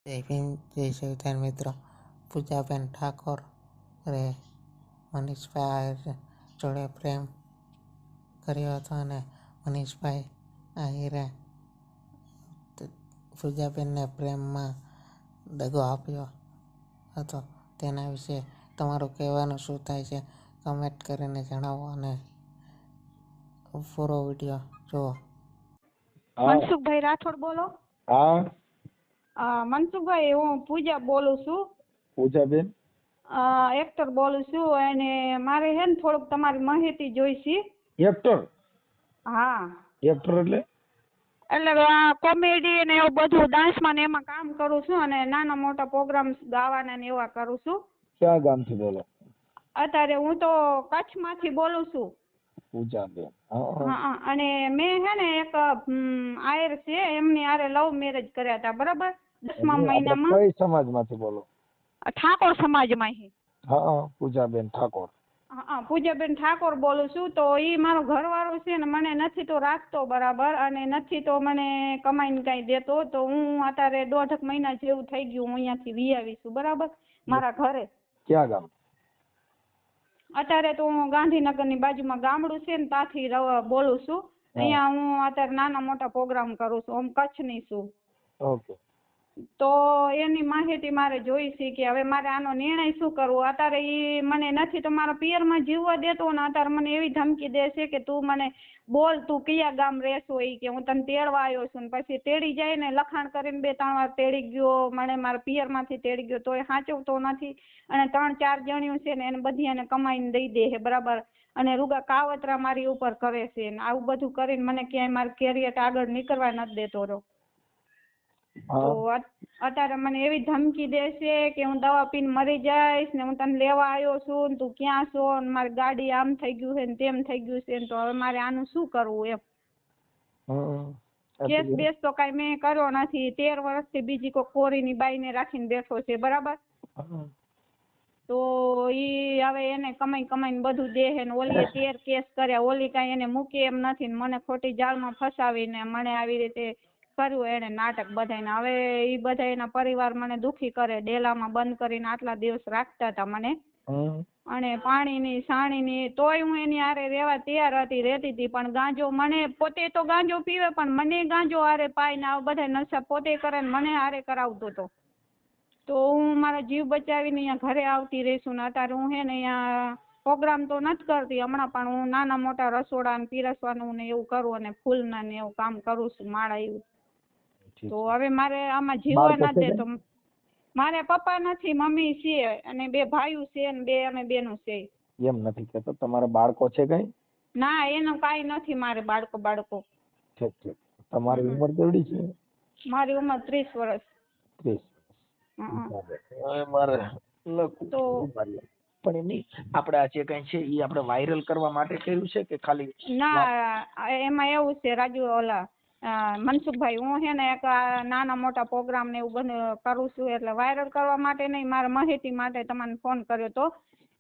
જય ભીમ, જય સંવિધાન મિત્રો. પૂજાબેન ઠાકોર રે મનીષભાઈ જોડે પ્રેમ કર્યો હતો અને મનીષભાઈ આહિરે પૂજાબેનને પ્રેમમાં દગો આપ્યો હતો. તેના વિશે તમારું કહેવાનું શું થાય છે કમેન્ટ કરીને જણાવો અને પૂરો વિડીયો જુઓ. મનસુખભાઈ રાઠોડ બોલો. હા, મનસુખભાઈ હું પૂજા બોલું છું. પૂજાબેન એક્ટર બોલું છું અને મારે હે ને થોડુંક તમારી માહિતી જોઈશે. એક્ટર હા, એક્ટર એટલે કોમેડી ને એવું બધું ડાન્સમાં ને એમાં કામ કરું છું અને નાના મોટા પ્રોગ્રામ્સ ગાવાના ને એવા કરું છું. ક્યાં ગામથી બોલો? અત્યારે હું તો કચ્છમાંથી બોલું છું. પૂજાબેન હા, અને મેં હે ને એક આયર છે એમની હારે લવ મેરેજ કર્યા હતા, બરાબર? 10મા મહિનામાં. કઈ સમાજમાંથી બોલો? ઠાકોર સમાજમાં. હા, પૂજાબેન ઠાકોર. હા, પૂજાબેન ઠાકોર બોલું છું. તો એ મારો ઘરવાળો છે ને મને નથી તો રાખતો બરાબર અને નથી તો મને કમાઈને કાંઈ દેતો. તો હું અત્યારે 1.5 મહિના જેવું થઈ ગયું હું અહીંયાથી વી આવી છું, બરાબર, મારા ઘરે. ક્યાં ગામ? અત્યારે તો હું ગાંધીનગરની બાજુમાં ગામડું છે ને ત્યાંથી બોલું છું. અહીંયા હું અત્યારે નાના મોટા પ્રોગ્રામ કરું છું. હું કચ્છની છું. ઓકે. તો એની માહિતી મારે જોઈ છે કે હવે મારે આનો નિર્ણય શું કરવો. અત્યારે એ મને નથી તો મારા પિયરમાં જીવવા દેતો ને અત્યારે મને એવી ધમકી દે છે કે તું મને બોલ તું કયા ગામ રહેશો, એ કે હું તને તેડવા આવ્યો છું. ને પછી તેડી જાય ને લખાણ કરીને 2-3 વાર તેડી ગયો, મને મારા પિયરમાંથી તેડી ગયો તોય સાચવતો નથી. અને 3-4 જણિયું છે ને એને બધી એને કમાઈને દઈ દે છે, બરાબર. અને રૂગા કાવતરા મારી ઉપર કરે છે ને આવું બધું કરીને મને ક્યાંય મારું કેરિયર આગળ નીકળવા નથી દેતો રહ્યો. તો અત્યારે મને એવી ધમકી દેશે કે હું દવા પીને મરી જઈશ ને હું તને લેવા આવ્યો છું ને તું ક્યાં છો ને મારી ગાડી આમ થઈ ગયું છે ને તેમ થઈ ગયું છે. તો હવે મારે આનું શું કરવું એમ. કેસ બેસ તો કઈ મેં કર્યો નથી. 13 વર્ષથી બીજી કોઈ કોરીની બાઈને રાખીને બેઠો છે, બરાબર. તો ઈ હવે એને કમાઈને બધું દે છે ને ઓલીએ 13 કેસ કર્યા. ઓલી કાંઈ એને મૂકે એમ નથી ને મને ખોટી જાળમાં ફસાવીને મને આવી રીતે કર્યું એને નાટક બધાને. હવે એ બધા એના પરિવાર મને દુખી કરે. ડેલામાં બંધ કરીને આટલા દિવસ રાખતા હતા મને અને પાણીની સાણીની તોય હું એની હારે રહેવા તૈયાર હતી, રહેતી હતી. પણ ગાંજો મને પોતે તો ગાંજો પીવે પણ મને ગાંજો હારે પાઈને આ બધા નશા પોતે કરે ને મને હારે કરાવતો હતો. તો હું મારા જીવ બચાવીને અહીંયા ઘરે આવતી રહીશું ને અત્યારે હું હે ને અહીંયા પ્રોગ્રામ તો નથી કરતી હમણાં પણ હું નાના મોટા રસોડા ને પીરસવાનું ને એવું કરું અને ફૂલના ને એવું કામ કરું છું, માળા એવું. તો હવે મારે આમાં જીવવા નથી દેતો. મારે પપ્પા નથી, મમ્મી છે અને 2 ભાઈઓ છે ને 2 અમે બેનો છે. એમ નથી કેતો તમારા બાળકો છે કઈ? ના, એનું કાંઈ નથી મારે બાળકો. ઠીક ઠીક. તમારી ઉંમર કેવડી છે? મારી ઉંમર 30 વર્ષ. 30. મારે તો પણ એમની આપણે આ જે કઈ છે એ આપણે વાયરલ કરવા માટે કર્યું છે કે ખાલી? ના, એમાં એવું છે રાજુ ઓલા મનસુખભાઈ, હું હે ને એક નાના મોટા પ્રોગ્રામ ને એવું બધું કરું છું એટલે વાયરલ કરવા માટે નહીં, મારા માહિતી માટે તમને ફોન કર્યો તો.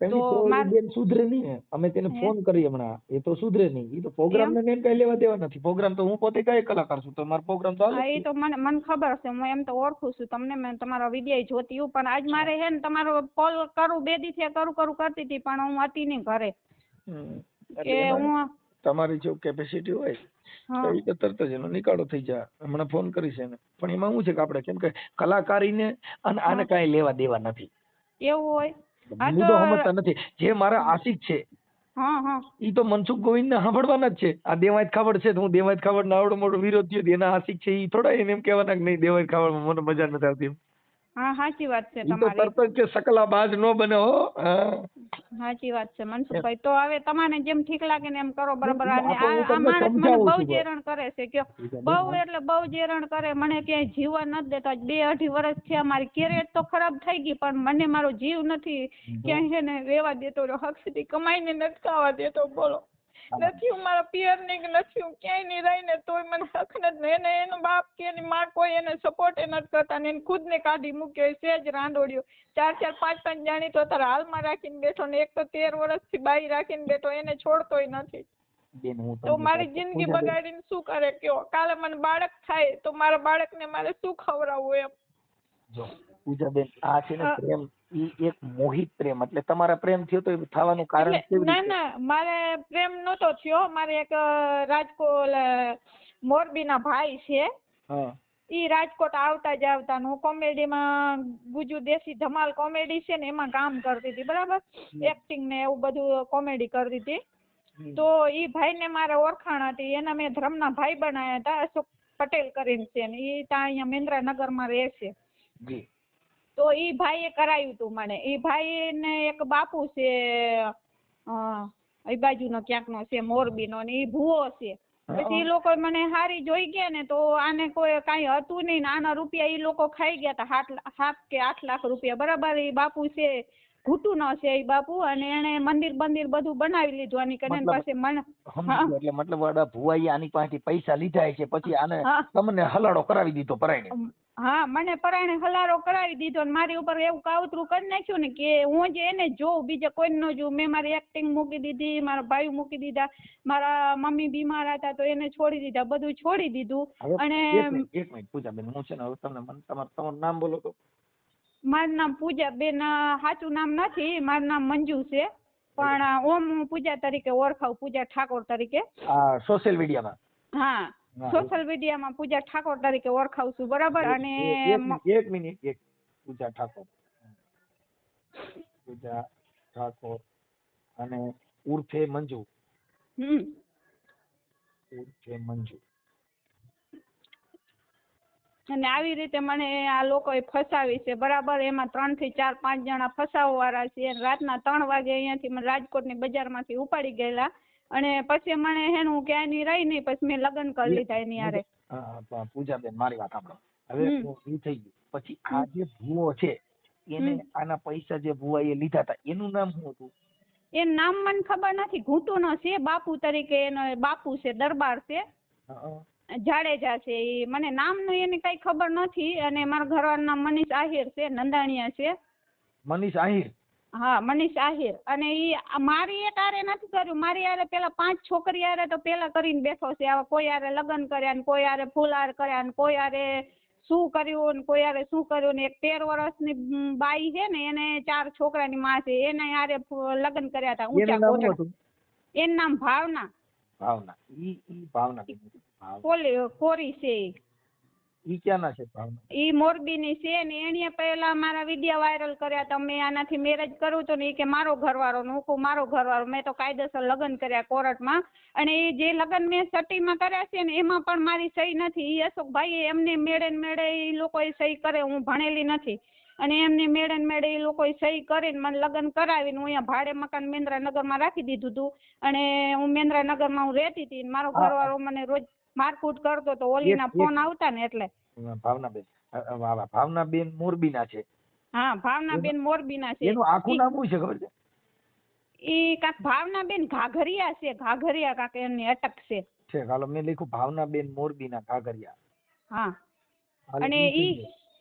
બેન સુધરે નહીં. અમે તેને ફોન કરી હમણાં, એ તો સુધરે નહીં. એ તો પ્રોગ્રામ ને મેં કઈ લેવા દેવા નથી. પ્રોગ્રામ તો હું પોતે કઈ કલાકાર છું તો મારો પ્રોગ્રામ તો એ તો મને ખબર છે. હું એમ તો ઓળખું છું તમને. મેં તમારા વિડીયો જોતી હું પણ આજ મારે હે ને તમારો કોલ કરું 2 દિવસે કરું કરતી હતી પણ હું હતી નહીં ઘરે. કે હું તમારી જો કેપેસિટી હોય તો એ તરત જ એનો નિકાળો થઈ જાય. હમણાં ફોન કરીશ એને. પણ એમાં શું છે કે આપણે કેમ કે કલાકારીને અને આને કાંઈ લેવા દેવા નથી. એવું હોય હું તો સમજતા નથી. જે મારા આશિક છે ઈ તો મનસુખ ગોવિંદ ને સાંભળવાના જ છે. આ દેવાયત ખાવડ છે તો હું દેવાયત ખાવડ ના આવડો મોટો વિરોધ થયો એના આશિક છે. ઈ થોડા એને એમ કહેવાના કે નહીં દેવાયત ખાવડ મને મજા નથી આવતી. હા, સાચી વાત છે તમારી. ઈ તો તરત જ કે સકલા બાજ નો બને હો. સાચી વાત છે મનસુખભાઈ. તો હવે તમારે જેમ ઠીક લાગે ને એમ કરો, બરાબર. અને આ માણસ મને બહુ જ હેરાન કરે છે કે બહુ એટલે બહુ જ હેરાન કરે. મને ક્યાંય જીવવા નથી દેતા. 2-2.5 વર્ષ થયા. મારી કેરિયર તો ખરાબ થઈ ગઈ પણ મને મારો જીવ નથી ક્યાંય છે ને રહેવા દેતો. હક સુધી કમાઈને નથી ખાવા દેતો. બોલો, નથી હું મારા પિયર ની કે નથી હું ક્યાંય નહીં રહી ને તોય મને હક નથી. એને એનો બાપ કે એની માં કોઈ એને સપોર્ટ નથી કરતા ને એને ખુદ ને કાઢી મૂક્યો છે જ રાંડોડ્યો. 4-4, 5-5 જાણી તો તારે હાલમાં રાખીને બેઠો ને એક તો 13 વર્ષથી બાઈ રાખીને બેઠો. એને છોડતોય નથી. તો મારી જિંદગી બગાડીને શું કરે કયો? કાલે મને બાળક થાય તો મારા બાળકને મારે શું ખવડાવવું એમ? જો પૂજાબેન આ છે ને અ, પ્રેમ ઈ એક મોહિત પ્રેમ, એટલે તમારા પ્રેમ થયો તો એ થવાનું કારણ એટલે કેવી ના રીતે? ના મારે પ્રેમ નતો થયો. મારે એક રાજકોટ મોરબીના ભાઈ છે. હા ઈ રાજકોટ આવતા જ આવતા હું કોમેડીમાં ગુજુ દેશી ધમાલ કોમેડી છે ને એમાં કામ કરતી હતી, બરાબર. એક્ટિંગ ને એવું બધું કોમેડી કરતી હતી. તો ઈ ભાઈને મારે ઓળખાણ હતી, એના મેં ધર્મના ભાઈ બનાવ્યા હતા. અશોક પટેલ કરીને છે ને ઈ ત્યાં અહીંયા મેંદ્રાનગરમાં રહે છે. જી તો ઈ ભાઈએ કરાયું હતું મને. ઈ ભાઈ ને એક બાપુ છે એ બાજુનો ક્યાંકનો છે મોરબીનો, ને ઈ ભૂવો છે. પછી ઈ લોકો મને હારી જોઈ ગયા ને તો આને કોઈ કાંઈ હતું નહીં ને આના રૂપિયા ઈ લોકો ખાઈ ગયા હતા 7 કે 8 લાખ રૂપિયા, બરાબર. ઈ બાપુ છે ઘૂંટુનો છે ઈ બાપુ, અને એને મંદિર બધું બનાવી લીધું આની કને. પાસે મને સમજી ગયો. એટલે મતલબ આડા ભુવાઈએ આની પાસેથી પૈસા લીધા છે, પછી આને તમને હલાડો કરાવી દીધો પરાઈને. હા, મને પરાણે હલારો કરાવી દીધો ને મારી ઉપર એવું કાવતરું કરી નાખ્યું ને કે હું જે એને જોઉં, બીજા કોઈ ન જોઉં. મેં મારી એક્ટિંગ મૂકી દીધી, મારા ભાઈ મૂકી દીધા, મારા મમ્મી બીમાર હતા તો એને છોડી દીધા, બધું છોડી દીધું. અને એક મિનિટ પૂજાબેન, હું છે ને હવે તમને તમારું નામ બોલો તો. મારું નામ પૂજાબેન, સાચું નામ નથી. મારું નામ મંજુ છે, પણ ઓમ હું પૂજા તરીકે ઓળખાવ, પૂજા ઠાકોર તરીકે. સોશિયલ મીડિયામાં? હા, સોશિયલ મીડિયામાં પૂજા ઠાકોર તરીકે ઓળખાવ છું, બરાબર. અને એક મિનિટ પૂજા ઠાકોર અને ઉર્ફે મંજુ. અને આવી રીતે મને આ લોકોએ ફસાવી છે, બરાબર. એમાં 3 થી 4 5 જણા ફસાવવાળા છે. રાતના 3 વાગે અહીંયાથી મને રાજકોટની બજારમાંથી ઉપાડી ગયેલા. અને પછી મને હેનું ક્યાંય ની રહી નહીં, પછી મેં લગ્ન કરી લીધા એની હારે. પૂજાબેન મારી વાત સાંભળો. હવે એ થઈ ગયું, પછી આ જે ભૂવો છે એને આના પૈસા જે ભૂવાએ લીધા હતા એનું નામ શું હતું? એ નામ મને ખબર નથી. ઘૂંટુનો છે, બાપુ તરીકે એનો બાપુ છે, દરબાર છે, જાડેજા છે. એ મને નામનું એની કઈ ખબર નથી. અને મારા ઘરવાળાનું નામ મનીષ આહિર છે, નંદાણીયા છે. મનીષ આહિર? હા, મનીષ આહિર. અને ઈ મારી એક હારે નથી કર્યું, મારી હારે પેલા 5 છોકરી હારે તો પેલા કરીને બેઠો છે. આવા કોઈ હારે લગ્ન કર્યા ને કોઈ હારે ફૂલહાર કર્યા ને કોઈ હારે શું કર્યું ને કોઈ હારે શું કર્યું ને. એક 13 વર્ષની બાઈ છે ને એને 4 છોકરાની માં છે, એને હારે લગ્ન કર્યા હતા ઊંચા કોટડા. એનું નામ ભાવના. કોરી છે. ઈ ક્યાંના છે ભાવના? ઈ મોરબીની છે ને એણે પહેલા મારા વિડિયો વાયરલ કર્યા હતા. મેં આનાથી મેરેજ કરું તો ને ઈ કે મારો ઘરવાળો, ને હું મારો ઘરવાળો. મેં તો કાયદેસર લગ્ન કર્યા કોર્ટમાં. અને એ જે લગ્ન મેં સટીમાં કર્યા છે ને એમાં પણ મારી સહી નથી. ઈ અશોકભાઈ એમને મેળે ને મેળે ઈ લોકોએ સહી કરે. હું ભણેલી નથી. અને એમને મેળે ને મેળે એ લોકોએ સહી કરીને મને લગ્ન કરાવીને હું અહીંયા ભાડે મકાન મેંદ્રાનગરમાં રાખી દીધું હતું. અને હું મેંદ્રાનગરમાં હું રહેતી હતી. મારો ઘરવાળો મને રોજ મારકૂટ કરતો તો ઓલીના ફોન આવતા ને એટલે. ભાવનાબેન મોરબીના છે? હા, ભાવનાબેન મોરબીના છે. એનું આખું નામ શું છે ખબર છે? ઈ કાક ભાવનાબેન ઘાઘરિયા છે, ઘાઘરિયા કાક એમની અટક છે. હાલો મેં લખ્યું ભાવનાબેન મોરબીના ઘાઘરિયા. હા. અને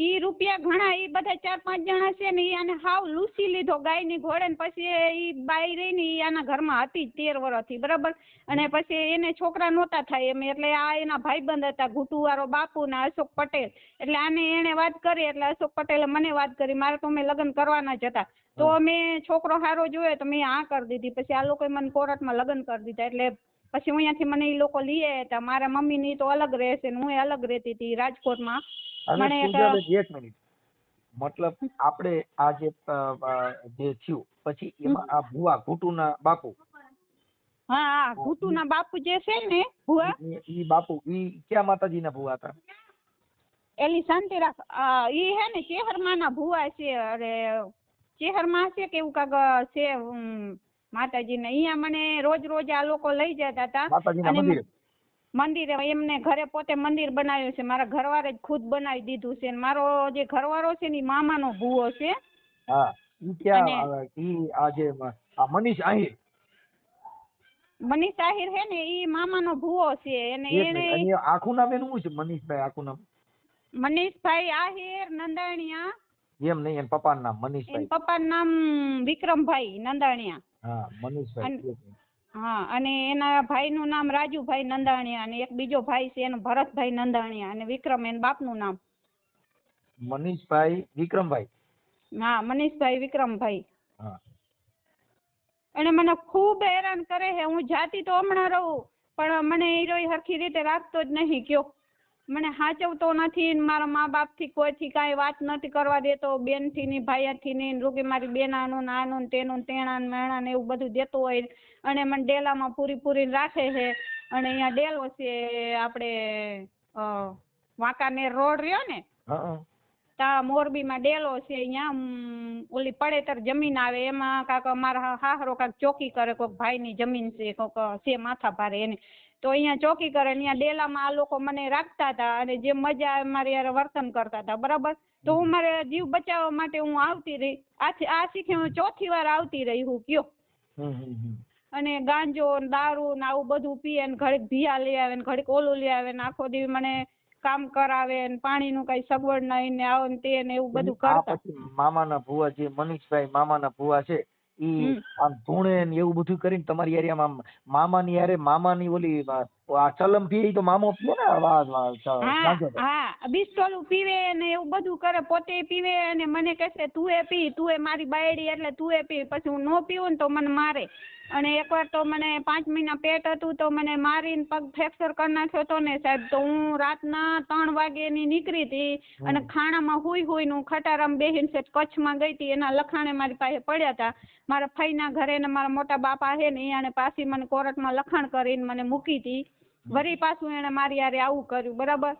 ઈ રૂપિયા ઘણા, ઈ બધા 4-5 જણા છે ને ઈ આને હાવ લૂસી લીધો ગાયની ઘોડે. ને પછી ઈ બાઈ રહી ને ઈ આના ઘરમાં હતી 13 વર્ષથી, બરાબર. અને પછી એને છોકરા નહોતા થાય એમ, એટલે આ એના ભાઈબંધ હતા, ઘૂંટુવાળો બાપુ ને અશોક પટેલ. એટલે આને એને વાત કરી, એટલે અશોક પટેલે મને વાત કરી. મારે તો મેં લગ્ન કરવાના જ હતા. તો મેં છોકરો સારો જોયો તો મેં આ કરી દીધી. પછી આ લોકોએ મને કોર્ટમાં લગ્ન કરી દીધા. એટલે પછી અહીંયાથી મને ઈ લોકો લઈ આવ્યા હતા. મારા મમ્મી ની તો અલગ રહેશે ને હું અલગ રહેતી હતી રાજકોટમાં. એક મિનિટ, મતલબ આપણે આ જે થયું પછી એમાં આ ભુવા ઘૂંટુના બાપુ? હા, ઘૂંટુના બાપુ જે છે ને ભુવા, ઈ બાપુ ઈ ક્યાં માતાજીના ભુવા હતા? એલી શાંતિ રાખ. ઈ હે ને ચેહરમાના ભુવા છે. અરે ચેહરમાં છે કે એવું કાક છે માતાજીને. અહીંયા મને રોજ આ લોકો લઈ જતા હતા. અને મંદિરે એમને ઘરે પોતે મંદિર બનાવ્યું છે. મારા ઘરવાળે જ ખુદ બનાવી દીધું છે. મારો જે ઘરવાળો છે ને મામાનો ભૂવો છે. હા, ઈ ક્યાં? ઈ આ જે મનીષ આહિર? મનીષ આહિર હે ને ઈ મામાનો ભૂવો છે. અને એને આખું નામ એનું શું છે? મનીષભાઈ આખું નામ? મનીષભાઈ આહિર નંદાણીયા. એમ નહીં, એન પપ્પાનું નામ મનીષભાઈ? એન પપ્પાનું નામ વિક્રમભાઈ નંદાણીયા. હા, મનીષભાઈ. હા, અને એના ભાઈનું નામ રાજુભાઈ નંદાણીયા. અને એક બીજો ભાઈ છે એનો ભરતભાઈ નંદાણીયા. અને વિક્રમ એના બાપનું નામ. મનીષભાઈ વિક્રમભાઈ. હા મનીષભાઈ વિક્રમભાઈ. હા. અને મને ખૂબ હેરાન કરે છે. હું જાતી તો હમણાં રહું પણ મને હીરો હરખી રીતે રાખતો જ નહીં. કયો મને સાચવતો નથી. મારા મા બાપ થી કોઈથી કાંઈ વાત નથી કરવા દેતો. બેન થી ની ભાઈ થી ની રૂકી મારી બેનાનું નાનું તેનું તેણાનું મેણાને એવું બધું દેતો હોય અને મને ડેલામાં પૂરી રાખે છે. અને અહીંયા ડેલો છે આપણે વાંકાનેર રોડ રહ્યો ને તા મોરબીમાં ડેલો છે. અહીંયા ઓલી પડેતર જમીન આવે એમાં કાક મારા હાહરો કાક ચોકી કરે. કોઈક ભાઈની જમીન છે કોઈક છે માથા ભારે એને તો અહીંયા ચોકી કરે. અહીંયા ડેલામાં આ લોકો મને રાખતા હતા અને જે મજા આવે મારી યાર વર્તન કરતા હતા. બરાબર. તો હું મારે જીવ બચાવવા માટે હું આવતી રહી. આ શીખે હું 4થી વાર આવતી રહી હું. કયો અને ગાંજો દારૂ ને આવું બધું પીએ ને ઘડીક ભીયા લઈ આવે ને ઘડીક ઓલું લઈ આવે ને આખો દી મને કામ કરાવે ને પાણીનું કઈ સગવડ નહીં ને આવો ને તે ને એવું બધું કરતા. મામાના ભુવા જે મનીષભાઈ મામાના ભુવા છે ઈ આમ ધૂણે ને એવું બધું કરીને તમારી એરિયામાં મામાની યારે મામાની ઓલી આ ચલમ પીએ તો મામો પીએ ને. હા બિસ્ટોલું પીવે ને એવું બધું કરે. પોતે પીવે અને મને કહેશે તું એ પી, તું એ મારી બાયડી એટલે તું એ પી. પછી હું ન પીવું ને તો મને મારે. અને એકવાર તો મને 5 મહિના પેટ હતું તો મને મારીને પગ ફ્રેક્ચર કરી નાખ્યો હતો ને સાહેબ. તો હું રાતના 3 વાગ્યાની નીકળી હતી અને ખાણામાં હુઈ નું ખટારામાં બેહીને સેટ કચ્છમાં ગઈ હતી. એના લખાણે મારી પાસે પડ્યા હતા. મારા ફઈના ઘરે ને મારા મોટા બાપા છે ને એને પાછી મને કોર્ટમાં લખાણ કરીને મને મૂકી હતી. વળી પાછું એને મારી યારે આવું કર્યું. બરાબર.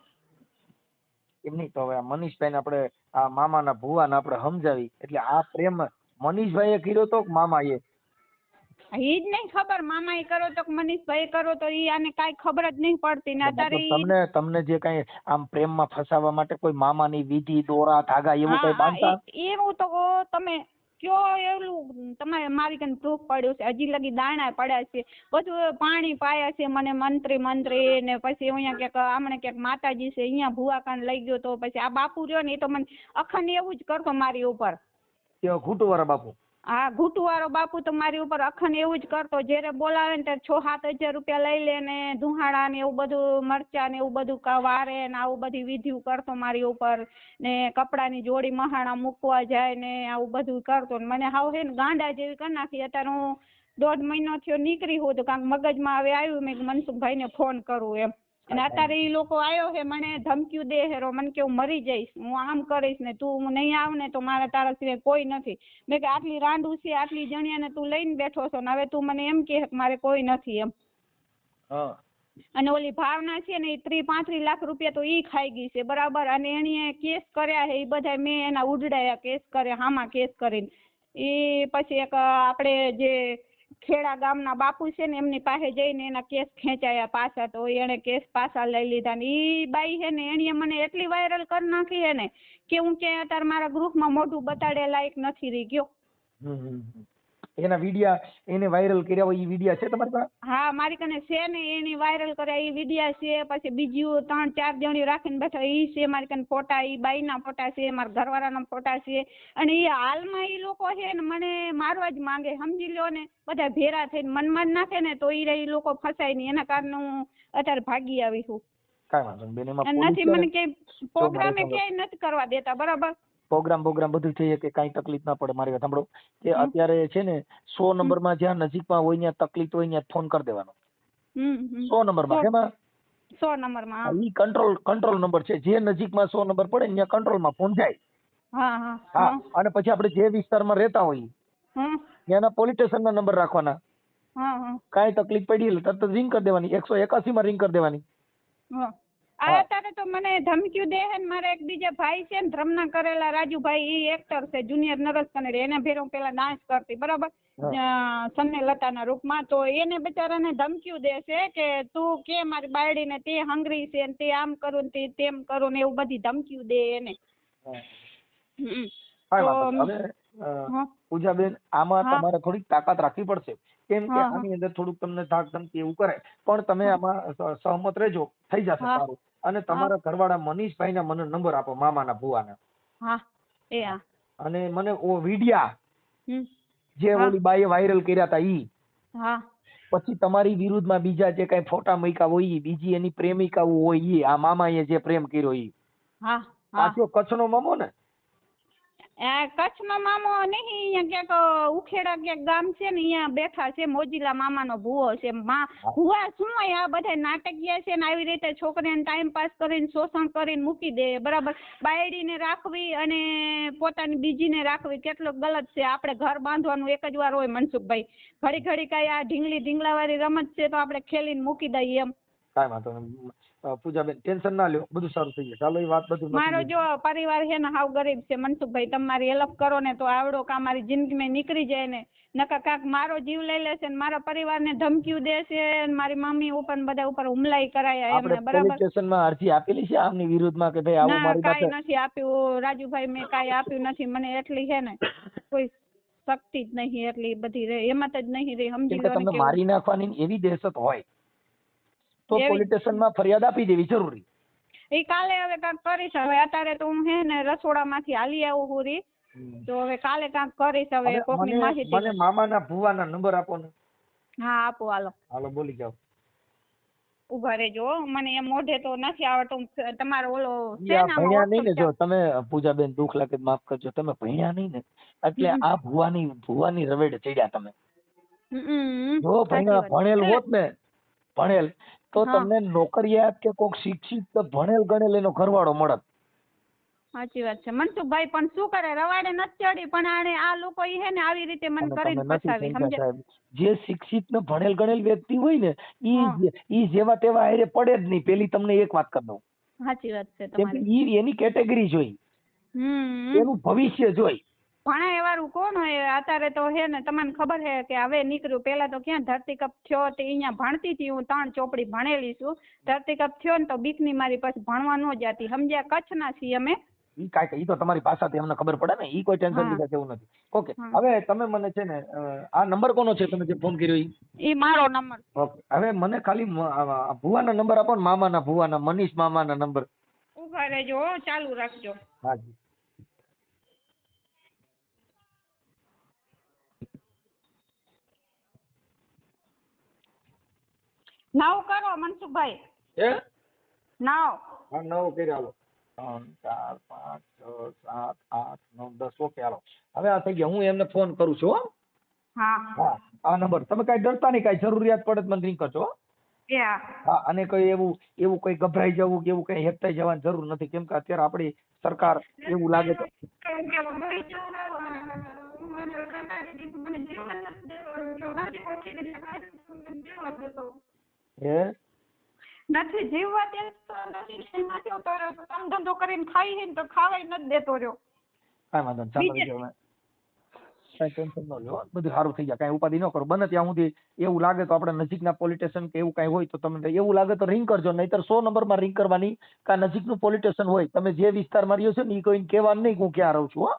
એમ નહીં તો હવે મનીષભાઈ ને આપણે આ મામાના ભુવાને આપણે સમજાવી એટલે આ પ્રેમ મનીષભાઈએ કર્યો તો કે મામાએ? ઈ જ નહીં ખબર મામા એ કરો તો મનીષભાઈ કરો તો ઈ આને કાઈ ખબર જ નહીં પડતી ને અત્યારે તમને જે કઈ આમ પ્રેમમાં ફસાવવા માટે કોઈ મામાની વિધિ દોરા ધાગા એવું કઈ બાંધતા? એવું તો તમે કયો એવું તમારે મારી કને પ્રૂફ પડ્યું છે. હજી લગી દાણા પડ્યા છે. બધું પાણી પાયા છે મને મંત્રી ને પછી અહીંયા ક્યાંક આમણે ક્યાંક માતાજી છે અહીંયા ભુવા કાન લઈ ગયો તો પછી આ બાપુ રહ્યો ને એ તો મને અખંડ એવું જ કરતો મારી ઉપર. ઘૂંટુવાળા બાપુ? હા ઘૂંટુવાળો બાપુ તો મારી ઉપર અખંડ એવું જ કરતો. જ્યારે બોલાવે ને ત્યારે 6-7 હજાર રૂપિયા લઈ લે ને ધુહાડા ને એવું બધું મરચા ને એવું બધું વારે ને આવું બધી વિધિ કરતો મારી ઉપર ને કપડાની જોડી મહાણા મૂકવા જાય ને આવું બધું કરતો. મને હાવ હે ને ગાંડા જેવી કરી નાખી. અત્યારે હું 1.5 મહિનો થયો નીકળી હું તો કાંક મગજમાં હવે આવ્યું મેં મનસુખભાઈ ને ફોન કરું એમ. અને અત્યારે એ લોકો આવ્યો છે મને ધમકીઓ દે હેરો. મને કે હું મરી જઈશ, હું આમ કરીશ ને તું નહીં આવ ને તો મારા તારા સિવાય કોઈ નથી. મેં કે આટલી રાંડું છે આટલી જણિયાને તું લઈને બેઠો છો ને હવે તું મને એમ કે મારે કોઈ નથી એમ. અને ઓલી ભાવના છે ને એ 30-35 લાખ રૂપિયા તો ઈ ખાઈ ગઈ છે. બરાબર. અને એણે કેસ કર્યા છે એ બધા મેં એના ઉડાડ્યા કેસ કર્યા હામાં કેસ કરીને. એ પછી એક આપણે જે ખેડા ગામના બાપુ છે ને એમની પાસે જઈને એના કેસ ખેંચાયા પાછા. તો એને કેસ પાછા લઈ લીધા ને ઈ બાઈ છે ને એણે મને એટલી વાયરલ કરી નાખી છે ને કે હું ક્યાંય અત્યારે મારા ગ્રુપમાં મોઢું બતાડે લાયક નથી રહી ગયો. એના વિડિયા એને વાયરલ કર્યા હોય ઈ વિડિયા છે તમારી પાસે? હા મારી કને છે ને એની વાયરલ કર્યા ઈ વિડિયા છે. પછી બીજું 3-4 જણી રાખીને બેઠા ઈ છે મારી કને ફોટા. ઈ બાઈના ફોટા છે, મારા ઘરવાળાના ફોટા છે. અને ઈ હાલમાં ઈ લોકો છે ને મને મારવા જ માંગે. સમજી લ્યો ને બધા ભેરા થઈને મનમાં નાખે ને તો ઈ લોકો ફસાય નહીં. એના કારણે હું અત્યારે ભાગી આવી છું. કાઈ વાંધો નહીં બેન. એમાં નથી મને ક્યાંય પ્રોગ્રામે ક્યાંય નથી કરવા દેતા. બરાબર. પ્રોગ્રામ બધું થઈ કે કઈ તકલીફ ના પડે. મારી વાત સાંભળો કે અત્યારે છે ને 100 નંબરમાં જ્યાં નજીકમાં હોય ત્યાં તકલીફ હોય ત્યાં ફોન કરી દેવાનો. 100 નંબરમાં કેમાં 100 નંબરમાં ઈ કંટ્રોલ નંબર છે. જે નજીકમાં 100 નંબર પડે ત્યાં કંટ્રોલમાં ફોન જાય. હા અને પછી આપણે જે વિસ્તારમાં રહેતા હોઈએ ત્યાંના પોલીસ સ્ટેશનના નંબર રાખવાના. કાંઈ તકલીફ પડી એટલે તરત રિંગ કરી દેવાની. 181 માં રિંગ કરી દેવાની. અત્યારે તો મને ધમકીઓ દે છે. મારા એક બીજા ભાઈ છે ને ધ્રમના કરેલા રાજુભાઈ ઈ એક્ટર છે જુનિયર નરસ કનેડી. એના ભેરો પેલા ડાન્સ કરતી. બરાબર. સન્ને લતાના રૂપમાં. તો એને બિચારાને ધમકીઓ દે છે કે તું કે મારી બાયડીને તે હંગરી છે ને તે આમ કરું ને તેમ કરું ને એવું બધી ધમકીઓ દે એને. પૂજાબેન આમાં તમારે થોડીક તાકાત રાખવી પડશે. કેમ કે આની અંદર થોડુંક તમને ધાક ધમકી એવું કરે પણ તમે આમાં સહમત રહેજો. થઈ જશે સારું. અને તમારા ઘરવાળા મનીષભાઈ મને નંબર આપો મામાના ભુવાના. અને મને ઓ વિડિયા જે ઓલી બાઈએ વાયરલ કર્યા હતા ઈ પછી તમારી વિરુદ્ધમાં બીજા જે કઈ ફોટા મૂક્યા હોય બીજી એની પ્રેમિકાઓ હોય ઈ આ મામાએ જે પ્રેમ કર્યો ઈ હા. આ કચ્છનો મામો ને? કચ્છનો મામો નહીં, અહીંયા ક્યાંક ઉખેડા ક્યાંક ગામ છે ને અહીંયા બેઠા છે, મોજીલા મામાનો ભૂવો છે. ભૂવા શું હોય આ બધા નાટકીય છે ને આવી રીતે છોકરીને ટાઈમ પાસ કરીને શોષણ કરીને મૂકી દે, બરાબર. બાયડીને રાખવી અને પોતાની બીજીને રાખવી કેટલું ગલત છે. આપણે ઘર બાંધવાનું એક જ વાર હોય મનસુખભાઈ, ઘડી ઘડી કાંઈ આ ઢીંગલીવાળી રમત છે તો આપણે ખેલીને મૂકી દઈએ એમ. કાંઈ વાંધો નહીં પૂજાબેન, ટેન્શન ના લ્યો, બધું સારું થઈ જશે. ચાલો એ વાત બધું મારો જો પરિવાર છે ને હાવ ગરીબ છે મનસુખભાઈ, તમારી હેલ્પ કરો ને તો આવડો કા મારી જિંદગીમાં નીકળી જાય ને, નકા કાંક મારો જીવ લઈ લેશે ને મારા પરિવારને ધમકીઓ દેશે ને મારી મમ્મી ઉપર બધા ઉપર હુમલાઈ કરાયા એમને, બરાબર. પોલીસ સ્ટેશનમાં અરજી આપેલી છે આમની વિરુદ્ધમાં કે ભાઈ આવું મારી પાસે? કાંઈ નથી આપ્યું રાજુભાઈ, મેં કાંઈ આપ્યું નથી. મને એટલી છે ને કોઈ શક્તિ જ નહીં, એટલી બધી હિંમત જ નહીં રહી, સમજી લો. તમને મારી નાખવાની એવી દહેશત હોય તો પોલીસ સ્ટેશનમાં ફરિયાદ આપી દેવી જરૂરી. એ કાલે હવે કાંઈક કરીશ. હવે અત્યારે તો હું હે ને રસોડામાંથી હાલી આવું પૂરી, તો હવે કાલે કાંઈક કરીશ. હવે કોકની માહિતી. મને મામાના ભુવાના નંબર આપો ને. હા આપો, હાલો. હાલો બોલી જાઓ. ઉભા રહેજો, મને એ મોઢે તો નથી આવડતું. તમારો ઓલો ભણ્યા નહીં ને, જો તમે પૂજાબેન દુઃખ લાગે માફ કરજો, તમે ભણ્યા નહીં ને એટલે આ ભુવાની રવેડે ચડ્યા તમે. જો ભણેલ હોત ને, ભણેલ તો તમને નોકરિયાત કે કોક શિક્ષિત ભણેલ ગણેલ એનો ઘરવાળો મળત. સાચી વાત છે મનસુખભાઈ, પણ શું કરે, રવાડે નથી ચડી, પણ આને આ લોકો હે ને આવી રીતે મને કરીને ફસાવી, સમજ્યા? જે શિક્ષિત ને ભણેલ ગણેલ વ્યક્તિ હોય ને ઈ જેવા તેવા હારે પડે જ નહીં. પેલી તમને એક વાત કરી દઉં. સાચી વાત છે તમારી. ઈ એની કેટેગરી જોઈ, એનું ભવિષ્ય જોઈ. ભણા એવારું કોણ હોય અત્યારે તો હે ને, તમને ખબર છે કે હવે નીકળ્યું. પેલા તો ક્યાં ધરતીકપ થયો તે અહીંયા ભણતી હતી, હું 3 ચોપડી ભણેલી છું. ધરતીકપ થયો ને તો બીકની મારી પાસે ભણવા ન જતી, સમજ્યા? કચ્છના છીએ અમે. ઈ કાંઈ ઈ તો તમારી ભાષાથી અમને ખબર પડે ને, ઈ કોઈ ટેન્શન લીધા જેવું નથી. ઓકે, હવે તમે મને છે ને આ નંબર કોનો છે તમે જે ફોન કર્યો ઈ મારો નંબર. ઓકે, હવે મને ખાલી ભુવાના નંબર આપો ને, મામાના ભુવાના, મનીષ મામાના નંબર. ઉભા રહેજો, ચાલુ રાખજો. હાજી. નવ કરો મનસુખભાઈ. હે 9. હા 9 કર્યા. હાલો 3 4 5 6 7 8 9 10. ઓકે હાલો, હવે આ થઈ ગયા. હું એમને ફોન કરું છું. હો હા, આ નંબર તમે કઈ ડરતા નહીં, કઈ જરૂરિયાત પડે મને રિંગ કરજો. હા, અને કઈ એવું કઈ ગભરાઈ જવું કે એવું કઈ હેપતાઈ જવાની જરૂર નથી, કેમ કે અત્યારે આપણી સરકાર એવું લાગે છે નથી જીવવા દેતો, કામ ધંધો કરીને ખાઈ હે તો ખાવાય નથી દેતો રહ્યો. કાંઈ વાંધો નહીં, ચાલો કઈ ટેન્શન ન લો, બધું સારું થઈ જાય, કઈ ઉપાધિ ન કરો. બને ત્યાં સુધી એવું લાગે તો આપણે નજીકના પોલીસ સ્ટેશન કે એવું કઈ હોય તો તમને એવું લાગે તો રિંગ કરજો, નહીતર 100 નંબરમાં રિંગ કરવાની. કા નજીકનું પોલીસ સ્ટેશન હોય, તમે જે વિસ્તારમાં રહ્યો છો ને એ કોઈને કહેવાનું નહીં હું ક્યાં રહું છું.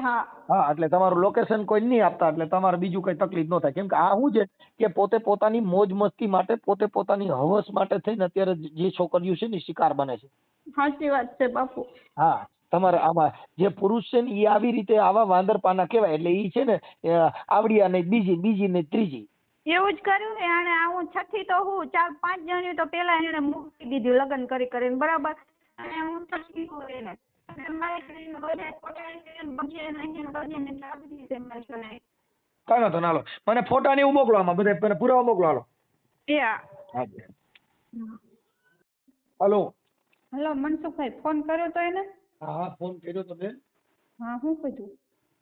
હા, એટલે તમારું લોકેશન કોઈ નહીં આપતા, એટલે તમારે બીજું કઈ તકલીફ ન થાય. કેમ કે આ શું છે કે પોતે પોતાની મોજ મસ્તી માટે, પોતે પોતાની હવસ માટે થઈને અત્યારે જે છોકરીઓ છે ને શિકાર બને છે. સાચી વાત છે બાપુ. હા, તમારે આમાં જે પુરુષ છે ને એ આવી રીતે આવા વાંદરપાના કહેવાય. એટલે ઈ છે ને આવડિયા ને બીજી ને ત્રીજી એવું જ કર્યું ને આને. હું છઠ્ઠી તો હું 4-5 જણી તો પેલા એને મૂકી દીધું લગ્ન કરીને, બરાબર. અને હું છઠ્ઠી હું એને કાંઈ વાંધો ના. મને ફોટા ને એવું મોકલો, આમાં બધા પુરાવા મોકલો. હાલો. હલો મનસુખભાઈ, ફોન કર્યો તો એને? હા, ફોન કર્યો તો બેન. હા, શું કીધું?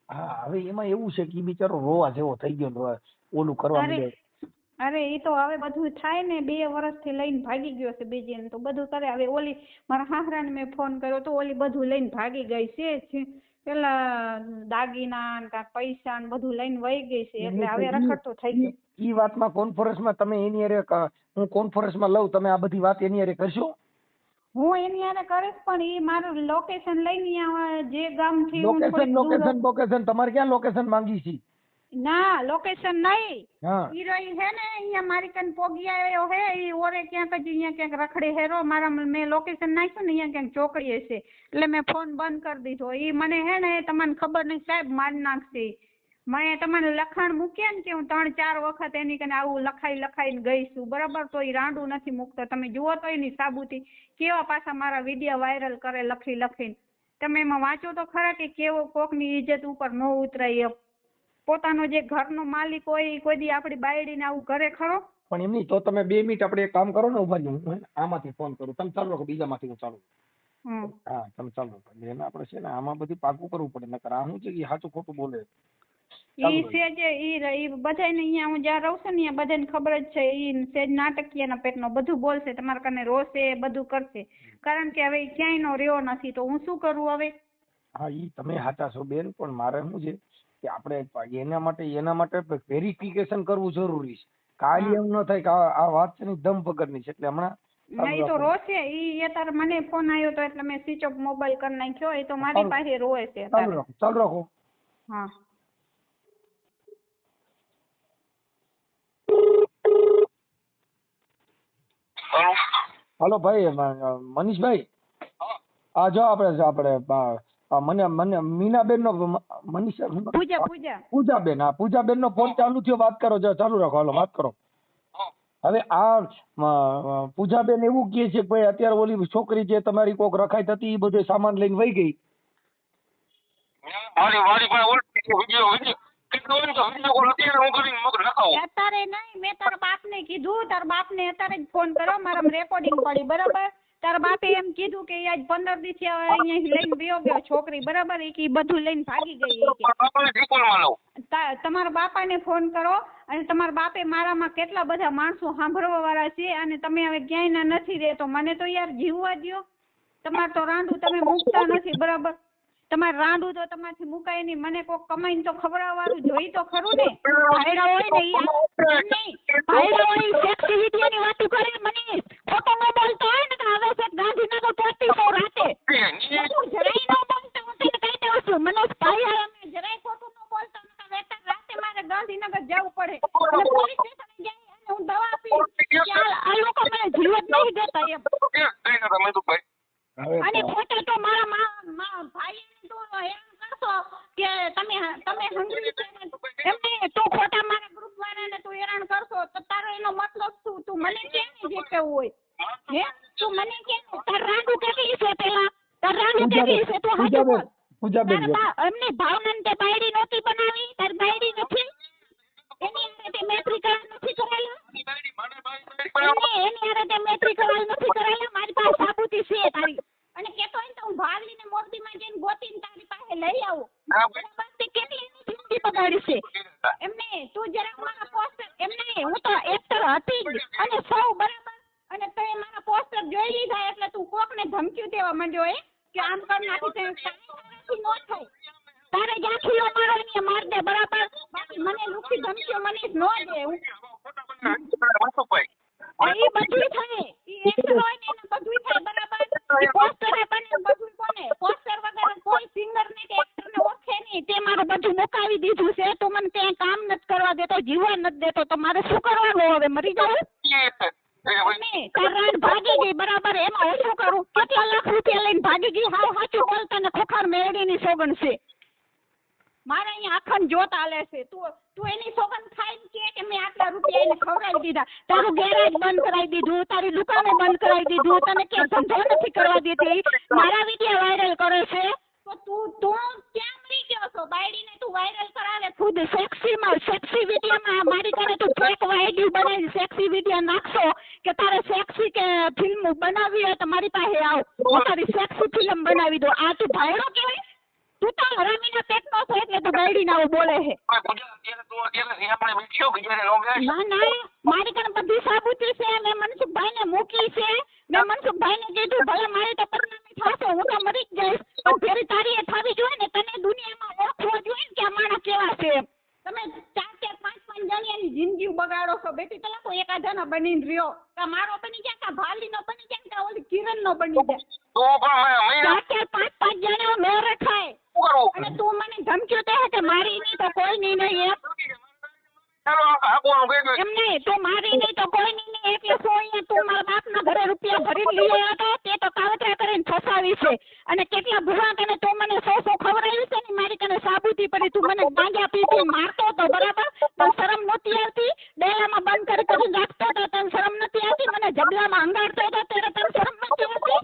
હા, હવે એમાં એવું છે કે ઈ બિચારો રોવા જેવો થઈ ગયો, ઓલું કરવા માંડ્યો. અરે ઈ તો હવે બધું થાય ને, 2 વર્ષથી લઈને ભાગી ગયો છે બીજી, તો બધું કરે. હવે ઓલી મારા હાહરાને મેં ફોન કર્યો તો ઓલી બધું લઈને ભાગી ગઈ છે. પેલા દાગીના ને કાંઈક પૈસા ને બધું લઈને વહી ગઈ છે, એટલે હવે રખડતો થઈ ગયો. ઈ વાતમાં કોન્ફરન્સમાં તમે એની હારે, હું કોન્ફરન્સમાં લઉં, તમે આ બધી વાત એની હારે કરશો? હું એની હારે કરીશ, પણ ઈ મારું લોકેશન લઈને જે ગામ થી લોકેશન તમારે ક્યાં લોકેશન માંગી છે? ના, લોકેશન નહીં. ઈ રહી હે ને અહીંયા મારી કન પોગી આવ્યો હે, ઈ ઓરે ક્યાંક જ અહીંયા ક્યાંક રખડે હેરો. મારા મેં લોકેશન નાખ્યું ને અહીંયા ક્યાંક ચોકડી હશે, એટલે મેં ફોન બંધ કરી દીધો. ઈ મને હે ને તમને ખબર નહીં સાહેબ મારી નાખશે. મેં તમને લખાણ મૂક્યા ને કે હું 3-4 વખત એની કને આવું લખાઈને ગઈ છું બરાબર, તો એ રાંડું નથી મૂકતો. તમે જુઓ તો એની સાબુતી કેવા પાછા મારા વિડીયો વાયરલ કરે લખીને. તમે એમાં વાંચો તો ખરા કે કેવો કોકની ઇજ્જત ઉપર ન ઉતરાય. પોતાનો જે ઘરનો માલિક હોય કોઈ દી આપણી બાયડીને આવું કરે ખરો? પણ એમ નહીં તો તમે 2 મિનિટ આપણે એક કામ કરો ને, ઉભા રહ્યો, હું આમાંથી ફોન કરું, તમે ચાલુ રાખો, બીજામાંથી હું ચાલુ. હા તમે ચાલુ રાખો. એને આપણે છે ને આમાં બધું પાકું કરવું પડે, નકર આ શું છે કે સાચું ખોટું બોલે. ઈ સેજ ઈ બધાને અહીંયા હું જ્યાં રહું છું ને અહીંયા બધાને ખબર જ છે. ઈ સેજ નાટકીયના પેટનો બધું બોલશે, તમારા કને રોશે, બધું કરશે. કારણ કે હવે ક્યાંય નો રહ્યો નથી તો હું શું કરું હવે? હા ઈ તમે સાચા છો બેન, પણ મારે શું છે કે આપણે એના માટે વેરિફિકેશન કરવું જરૂરી છે. કાલે એમ ન થાય કે આ વાત છે ને દમ વગરની છે, એટલે હમણાં નહીં તો રોશે. ઈ અત્યારે મને ફોન આવ્યો તો એટલે મેં સ્વિચ ઓફ મોબાઈલ કરી નાખ્યો. એ તો મારી પાસે રોય છે. ચાલુ રાખો. હા હાલો ભાઈ મનીષભાઈ, આ જો આપણે મને મીનાબેન નો પૂજાબેન, હા પૂજાબેન નો ફોન ચાલુ થયો, વાત કરો. ચાલુ રાખો, હાલો વાત કરો. હવે આ પૂજાબેન એવું કહે છે કે ભાઈ અત્યારે ઓલી છોકરી જે તમારી કોક રખાઈ હતી એ બધો સામાન લઈને વહી ગઈ. અત્યારે નહીં, મેં તારા બાપને કીધું, તારા બાપને અત્યારે જ ફોન કર્યો, મારા રેકોર્ડિંગ પડી બરાબર. તારા બાપે એમ કીધું કે આજ 15 દિવસ અહીંયા લઈને વયો ગયો છોકરી બરાબર, એ બધું લઈને ભાગી ગઈ. તમારા બાપાને ફોન કરો, અને તમારા બાપે મારામાં કેટલા બધા માણસો સાંભળવા વાળા છે, અને તમે હવે ક્યાંય ના નથી રહેતો. મને તો યાર જીવવા દ્યો. તમારે તો રાંડું તમે મૂકતા નથી બરાબર. તમારે રાંડું તો તમારથી મુકાય નહીં. મને કોક કમાઈને તો ખવડાવવાનું જોઈ તો ખરું ને. ભાઈડા હોય ને ભાઈડા હોય સેક્સી વિડિયોની વાતો કરે. મને ખોટો ન બોલતો હોય ને તો હવે છે ગાંધીનગર 24 રાતે જરાય ન બોલતો. હું તને કહી દઉં છું મનોજ ભાઈ, અમે જરાય ખોટું ન બોલતો નતા. રાતે મારે ગાંધીનગર જવું પડે અને પોલીસ સ્ટેશને જાય અને હું દવા આપી કે આ લોકો મને જીવ જ નહીં દેતા એમ. અને ખોટા તો મારા ભાઈ તો એમ કરશો કે તમે હંગરી છે એમને તો ખોટા મારા ગ્રુપ વાળાને તું હેરાન કરશો તો તારો એનો મતલબ શું? તું મને કે ને જે કેવું હોય હે, તું મને કે તાર રાંડુ કેટલી છે? પેલા તાર રાંડુ કેટલી છે? તું હાજર બોલ. એમને ભાવનાને તે બાયડી નહોતી બનાવી, તાર બાયડી નથી એની હારે તે મેત્રી કરાર નથી કરાયેલા, એની હારે તે મેત્રી કરાર નથી કરાયેલા. મારી પાસે સાબુતી છે તારી, અને કેતો હોય તો હું ભાગ લઈને મોરબીમાં જઈને ગોતીને તારી પાસે લઈ આવું. કેટલી એની જિંદગી બગાડી છે એમને. તું જરા મારા પોસ્ટર એમને, હું તો એક્ટર હતી જ અને સૌ બરાબર, અને તે મારા પોસ્ટર જોઈ લીધા એટલે તું કોકને ધમકી દેવા માંડ્યો કે આમ કર નાખી તે તારાથી નો થાય. તારે જાખીઓ મારો ને માર દે બરાબર. બાકી મને લુખી ધમકીઓ મને નો દે. હું એ બધું થાય, એ એક્ટર હોય ને એને બધું થાય બરાબર. એ પોસ્ટર બને બધું કોને? પોસ્ટર વગર કોઈ સિંગર ને કે એક્ટર ને ઓળખે નહીં. તે મારું બધું મુકાવી દીધું છે. તો મને ક્યાંય કામ નથી કરવા દેતો, જીવવા નથી દેતો. તો મારે શું કરવાનું હવે? મરી જવું? તાર રાંડ ભાગી ગઈ બરાબર, એમાં હું શું કરું? કેટલા લાખ રૂપિયા લઈને ભાગી ગઈ? હાવ સાચું બોલતા ને ખોખાર મેળીની સોગન છે. મારે અહીંયા આખન જોત આલે છે. તું એની સોગન ખાઈને કે મેં આટલા રૂપિયા એને ખવડાવી દીધા. તારું ગેરેજ બંધ કરાવી દીધું, તારી દુકાને બંધ કરાવી દીધું, તને કે ધંધો નથી કરવા દેતી. મારા વિડીયો વાયરલ કરે છે તો તું ક્યાં મરી ગયો છો? બાયડીને તું વાયરલ કરાવે ખુદ સેક્સી વિડીયોમાં. મારી ઘરે તું ફેક વાયડી બનાવી સેક્સી વિડીયો નાખશો કે તારે સેક્સી કે ફિલ્મ બનાવવી હોય તો મારી પાસે આવ, હું તારી સેક્સી ફિલ્મ બનાવી દો. આ તું ભાયડો કહેવાય? તું તો હરામીના પેટનો છો એટલે તું બાયડીને આવું બોલે છે. ના મારી ઘરે બધી સાબુતી છે. મેં મનસુખભાઈને મૂકી છે. મેં મનસુખભાઈને કીધું ભલે મારી તો પરિણામી થશે, હું તો મરી જ જઈશ, પણ ફેરી તારી એ થવી જોઈએ ને. તને દુનિયામાં ઓળખવો જોઈએ ને કે આ માણસ કેવા છે. તમે 4-4, 5-5 જણિયાની જિંદગી બગાડો છો. બેટી પેલા તો એકાદાનો બનીને રહ્યો. કા મારો બની જાય, કા ભાલીનો બની જાય, કા ઓલી કિરણનો બની જાય. 4-4, 5-5 જણિયો ન રખાય. અને તું મને ધમક્યો તે કે મારી નહીં તો કોઈ નહીં એમ નહીં, તું મારી નહીં તો કોઈ નહીં. એટલે શું અહીંયા તું મારા બાપના ઘરે રૂપિયા ભરીને લઈ આવ્યો હતો, તે તો કાવતરા કરીને ફસાવી છે. અને કેટલા ભૂવા તને તું મને 100 ખવડાવી છે ને મારી કને સાબુતી ખબર પડી તું મને ગાંજા પી મારતો હતો બરાબર તો શરમ નહોતી આવતી ડેલામાં બંધ કરી રાખતો હતો તને શરમ નથી આવતી મને જબલામાં અંગાડતો હતો ત્યારે તને શરમ નથી આવતી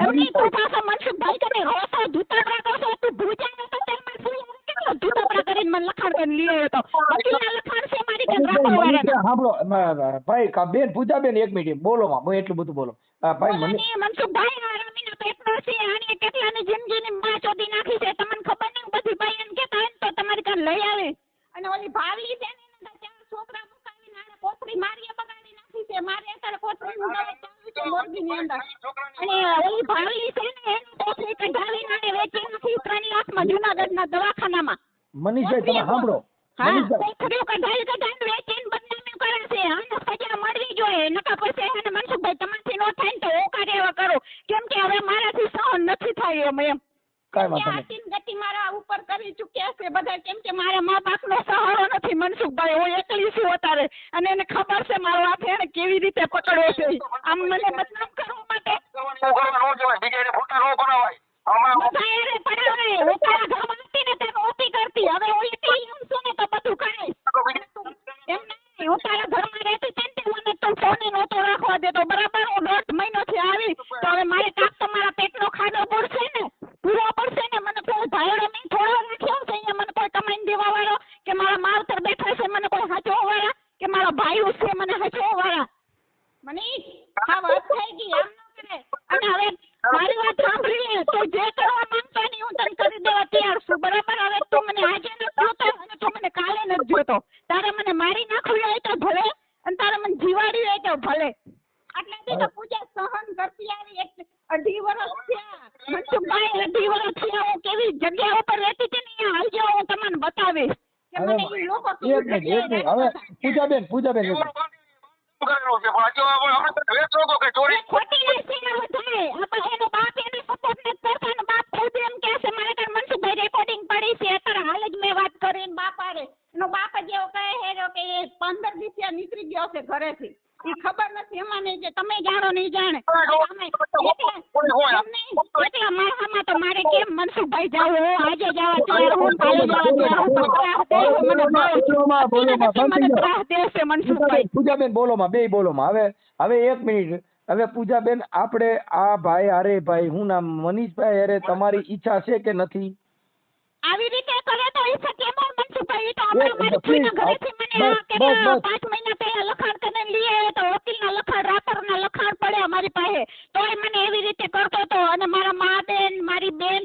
એમની તું પાછા મનસુખભાઈ તને રોસો ધૂતકડા કરશો તું ભૂજાનો તો તેમાં શું કેટલો ધૂતકડા કરીને મને લખાણ કરીને લઈ આવ્યો હતો વકીલના લખાણ છે મારી પાસે સાંભળો ભાઈ બેન પૂજાબેન 1 મિનિટ બોલો માં હું એટલું બધું બોલો ભાઈ મને મનસુખભાઈ રમીના પેટનો છે આને કેટલાની જિંદગીની માં ચોદી નાખી છે તમને ખબર નહીં બધી ભાઈ એમ કહેતા હોય તો તમારી કાન લઈ આવે અને ઓલી ભાવી છે ને એના 4 છોકરા મુકાવીને આને કોથળી મારીએ બગાડી નાખી છે મારે અત્યારે કોથળીનું દવા ચાલુ છે મોરબીની અંદર અને ઓલી ભાવી છે ને એનું કોથળી કઢાવીને આને વેચી નાખી 3 લાખમાં જુનાગઢના દવાખાનામાં મનીષભાઈ તમે સાંભળો હા કોથળીઓ કઢાવીને વેચીને બદનામી કરે છે આને સજા મળવી જોઈએ નકા પછી અને મનસુખભાઈ તમારથી નો થાય તો હું કાર્ય કરો કેમ કે હવે મારાથી સહન નથી થાય એમ ગતિ મારા ઉપર કરી ચૂક્યા છે બધા કેમ કે મારા મા બાપનો સહારો નથી મનસુખભાઈ હું એકલી છું અત્યારે અને એને ખબર છે મારો હાથ એને કેવી રીતે પકડ્યો છે આમ મને બદનામ કરવા માટે તારે મને મારી નાખવી હોય તો ભલે અને તારે મને જીવાડી હોય તો ભલે આટલાથી તો પૂજા સહન કરતી આવી 2.5 વર્ષ થયા મનસુખભાઈ 2.5 વર્ષ થયા હું કેવી જગ્યા ઉપર રહેતી હતી ને હાલ જો હું તમને બતાવીશ કે મને એ લોકો હવે પૂજાબેન રેકોર્ડિંગ પડી છે અત્યારે હાલ જ મેં વાત કરીને બાપારે એનો બાપ જ એવો કહે છે કે એ 15 દિવસ નીકળી ગયો છે ઘરેથી એ ખબર નથી એમાં નહીં કે તમે જાણો નહીં જાણે એટલા મારામાં તો મારે કેમ મનસુખભાઈ જાવું હું આજે જવા તૈયાર હું કાલે જવા તૈયાર પૂજાબેન બોલોમાં બે બોલોમાં હવે 1 મિનિટ હવે પૂજાબેન આપણે આ ભાઈ અરે ભાઈ હું નામ મનીષભાઈ અરે તમારી ઈચ્છા છે કે નથી આવી રીતે કરે તો ઈચ્છા કેમ મનસુખભાઈ તો આપણે મારી ફ્રીના ઘરેથી મને કેટલા 5 મહિના પહેલા લખાણ કરીને લઈ આવ્યો તો વકીલના લખાણ રાપરના લખાણ પડ્યા મારી પાસે તોય મને એવી રીતે કરતો હતો અને મારા મા બેન મારી બેન